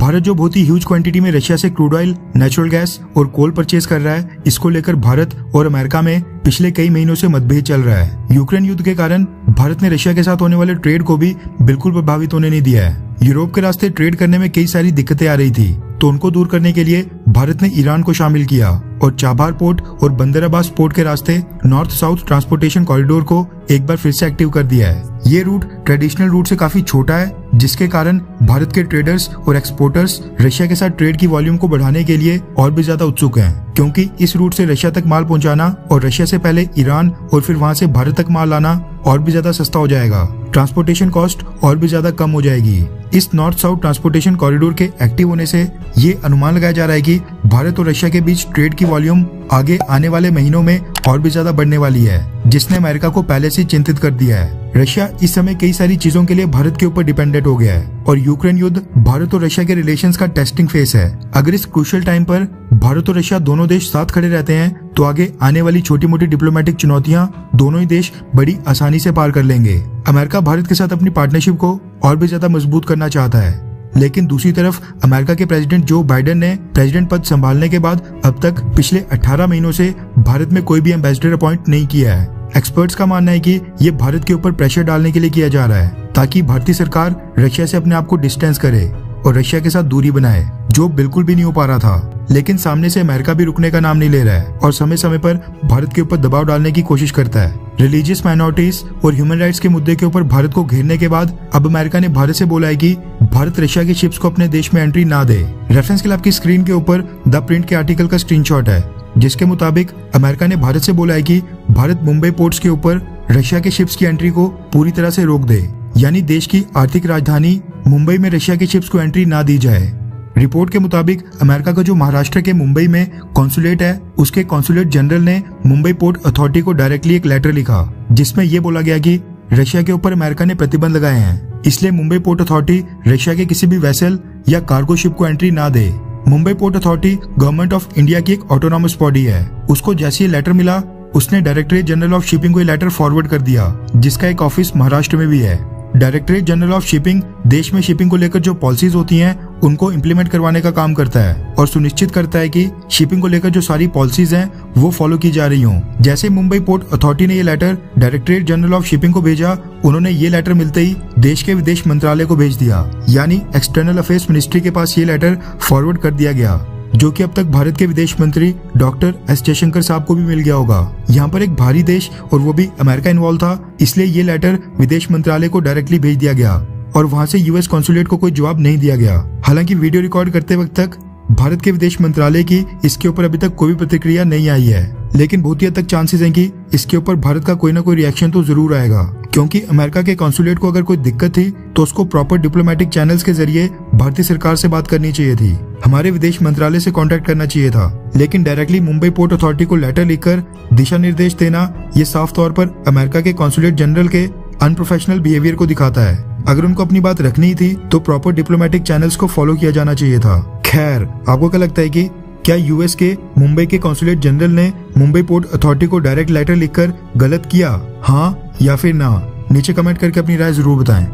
भारत जो बहुत ही huge quantity में रशिया से क्रूड ऑयल, नेचुरल गैस और कोल परचेज कर रहा है, इसको लेकर भारत और अमेरिका में पिछले कई महीनों से मतभेद चल रहा है। यूक्रेन युद्ध के कारण भारत ने रशिया के साथ होने वाले ट्रेड को भी बिल्कुल प्रभावित होने नहीं दिया है। यूरोप के रास्ते ट्रेड करने में कई सारी दिक्कतें आ रही थी, तो उनको दूर करने के लिए भारत ने ईरान को शामिल किया और चाबहार पोर्ट और बंदर अब्बास पोर्ट के रास्ते नॉर्थ साउथ ट्रांसपोर्टेशन कॉरिडोर को एक बार फिर से एक्टिव कर दिया है। ये रूट ट्रेडिशनल रूट से काफी छोटा है, जिसके कारण भारत के ट्रेडर्स और एक्सपोर्टर्स रशिया के साथ ट्रेड की वॉल्यूम को बढ़ाने के लिए और भी ज्यादा उत्सुक हैं, क्योंकि इस रूट से रशिया तक माल पहुंचाना और रशिया से पहले ईरान और फिर वहां से भारत तक माल लाना और भी ज्यादा सस्ता हो जाएगा। ट्रांसपोर्टेशन कॉस्ट और भी ज्यादा कम हो जाएगी। इस नॉर्थ साउथ ट्रांसपोर्टेशन कॉरिडोर के एक्टिव होने से ये अनुमान लगाया जा रहा है कि भारत और रशिया के बीच ट्रेड की वॉल्यूम आगे आने वाले महीनों में और भी ज्यादा बढ़ने वाली है, जिसने अमेरिका को पहले से चिंतित कर दिया है। रशिया इस समय कई सारी चीजों के लिए भारत के ऊपर डिपेंडेंट हो गया है और यूक्रेन युद्ध भारत और रशिया के रिलेशंस का टेस्टिंग फेस है। अगर इस क्रूशियल टाइम पर भारत और रशिया दोनों देश साथ खड़े रहते हैं, तो आगे आने वाली छोटी मोटी डिप्लोमेटिक चुनौतियां दोनों ही देश बड़ी आसानी से पार कर लेंगे। अमेरिका भारत के साथ अपनी पार्टनरशिप को और भी ज्यादा मजबूत करना चाहता है, लेकिन दूसरी तरफ अमेरिका के प्रेसिडेंट जो बाइडेन ने प्रेसिडेंट पद संभालने के बाद अब तक पिछले 18 महीनों से भारत में कोई भी एम्बेसडर अपॉइंट नहीं किया है। एक्सपर्ट्स का मानना है कि ये भारत के ऊपर प्रेशर डालने के लिए किया जा रहा है, ताकि भारतीय सरकार रशिया से अपने आप को डिस्टेंस करे और रशिया के साथ दूरी बनाए, जो बिल्कुल भी नहीं हो पा रहा था। लेकिन सामने से अमेरिका भी रुकने का नाम नहीं ले रहा है और समय समय पर भारत के ऊपर दबाव डालने की कोशिश करता है। रिलीजियस माइनॉरिटीज और ह्यूमन राइट्स के मुद्दे के ऊपर भारत को घेरने के बाद अब अमेरिका ने भारत से बोला है कि भारत रशिया के शिप्स को अपने देश में एंट्री ना दे। रेफरेंस के लिए आपकी स्क्रीन के ऊपर द प्रिंट के आर्टिकल का स्क्रीनशॉट है, जिसके मुताबिक अमेरिका ने भारत से बोला है कि भारत मुंबई पोर्ट्स के ऊपर रशिया के शिप्स की एंट्री को पूरी तरह से रोक दे, यानी देश की आर्थिक राजधानी मुंबई में रशिया के शिप्स को एंट्री ना दी जाए। रिपोर्ट के मुताबिक अमेरिका का जो महाराष्ट्र के मुंबई में कॉन्सुलेट है, उसके कॉन्सुलेट जनरल ने मुंबई पोर्ट अथॉरिटी को डायरेक्टली एक लेटर लिखा, जिसमें यह बोला गया कि रशिया के ऊपर अमेरिका ने प्रतिबंध लगाए हैं, इसलिए मुंबई पोर्ट अथॉरिटी रशिया के किसी भी वेसल या कार्गो शिप को एंट्री ना दे। Mumbai port authority government of India की एक ऑटोनॉमस बॉडी है। उसको जैसे ये लेटर मिला, उसने डायरेक्टरेट जनरल ऑफ शिपिंग को ये लेटर फॉरवर्ड कर दिया, जिसका एक ऑफिस महाराष्ट्र में भी है। डायरेक्टरेट जनरल ऑफ शिपिंग देश में शिपिंग को लेकर जो पॉलिसीज होती हैं, उनको इम्प्लीमेंट करवाने का काम करता है और सुनिश्चित करता है कि शिपिंग को लेकर जो सारी पॉलिसीज हैं वो फॉलो की जा रही हों। जैसे मुंबई पोर्ट अथॉरिटी ने ये letter directorate general of shipping को भेजा, उन्होंने ये लेटर मिलते ही देश के विदेश मंत्रालय को भेज दिया, यानी एक्सटर्नल अफेयर्स मिनिस्ट्री के पास ये लेटर फॉरवर्ड कर दिया गया, जो कि अब तक भारत के विदेश मंत्री डॉक्टर एस जयशंकर साहब को भी मिल गया होगा। यहाँ पर एक भारी देश और वो भी अमेरिका इन्वॉल्व था, इसलिए ये लेटर विदेश मंत्रालय को डायरेक्टली भेज दिया गया और वहाँ से यूएस कॉन्सुलेट को कोई जवाब नहीं दिया गया। हालांकि वीडियो रिकॉर्ड करते वक्त तक भारत के विदेश मंत्रालय की इसके ऊपर अभी तक कोई भी प्रतिक्रिया नहीं आई है, लेकिन बहुत ही हद तक चांसेस हैं कि इसके ऊपर भारत का कोई ना कोई रिएक्शन तो जरूर आएगा, क्योंकि अमेरिका के कॉन्सुलेट को अगर कोई दिक्कत थी तो उसको प्रॉपर डिप्लोमेटिक चैनल्स के जरिए भारतीय सरकार से बात करनी चाहिए थी, हमारे विदेश मंत्रालय से कांटेक्ट करना चाहिए था। लेकिन डायरेक्टली मुंबई पोर्ट अथॉरिटी को लेटर लिखकर दिशा निर्देश देना, ये साफ तौर पर अमेरिका के कॉन्सुलेट जनरल के अनप्रोफेशनल बिहेवियर को दिखाता है। अगर उनको अपनी बात रखनी थी तो प्रॉपर डिप्लोमेटिक चैनल्स को फॉलो किया जाना चाहिए था। खैर, आपको क्या लगता है कि क्या यूएस के मुंबई के कॉन्सुलेट जनरल ने मुंबई पोर्ट अथॉरिटी को डायरेक्ट लेटर लिखकर गलत किया, हाँ या फिर ना? नीचे कमेंट करके अपनी राय जरूर बताएं।